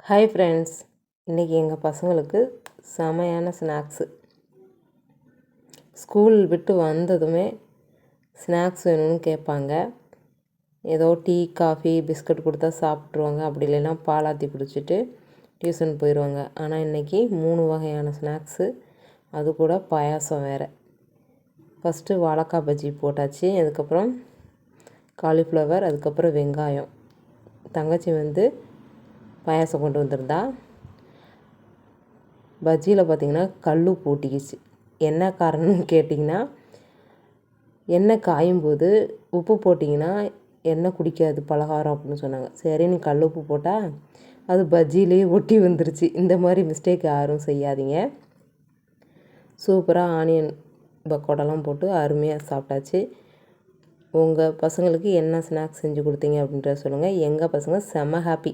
Hi friends, இன்றைக்கி எங்கள் பசங்களுக்கு செமையான ஸ்நாக்ஸு. ஸ்கூல் விட்டு வந்ததுமே ஸ்நாக்ஸ் வேணும்னு கேட்பாங்க. ஏதோ டீ, காஃபி, பிஸ்கட் கொடுத்தா சாப்பிட்ருவாங்க. அப்படி இல்லைன்னா பாலாத்தி குடிச்சிட்டு டியூஷன் போயிடுவாங்க. ஆனால் இன்றைக்கி 3 வகையான ஸ்நாக்ஸு, அது கூட பாயாசம் வேறு. ஃபஸ்ட்டு வாழைக்காய் பஜ்ஜி போட்டாச்சு. அதுக்கப்புறம் காலிஃப்ளவர், அதுக்கப்புறம் வெங்காயம். தங்கச்சி பாயாசம் கொண்டு வந்திருந்தா. பஜ்ஜியில் பார்த்திங்கன்னா கல் பூட்டிக்கிச்சு. என்ன காரணம்னு கேட்டிங்கன்னா, எண்ணெய் காயும் போது உப்பு போட்டிங்கன்னா எண்ணெய் குடிக்காது பலகாரம் அப்படின்னு சொன்னாங்க. சரின்னு கல் உப்பு போட்டால் அது பஜ்ஜிலேயே ஒட்டி வந்துருச்சு. இந்த மாதிரி மிஸ்டேக் யாரும் செய்யாதீங்க. சூப்பராக ஆனியன் பக்கோடாலாம் போட்டு அருமையாக சாப்பிட்டாச்சு. உங்கள் பசங்களுக்கு என்ன ஸ்நாக்ஸ் செஞ்சு கொடுத்தீங்க அப்படின்றத சொல்லுங்கள். எங்கள் பசங்க செம்ம ஹாப்பி.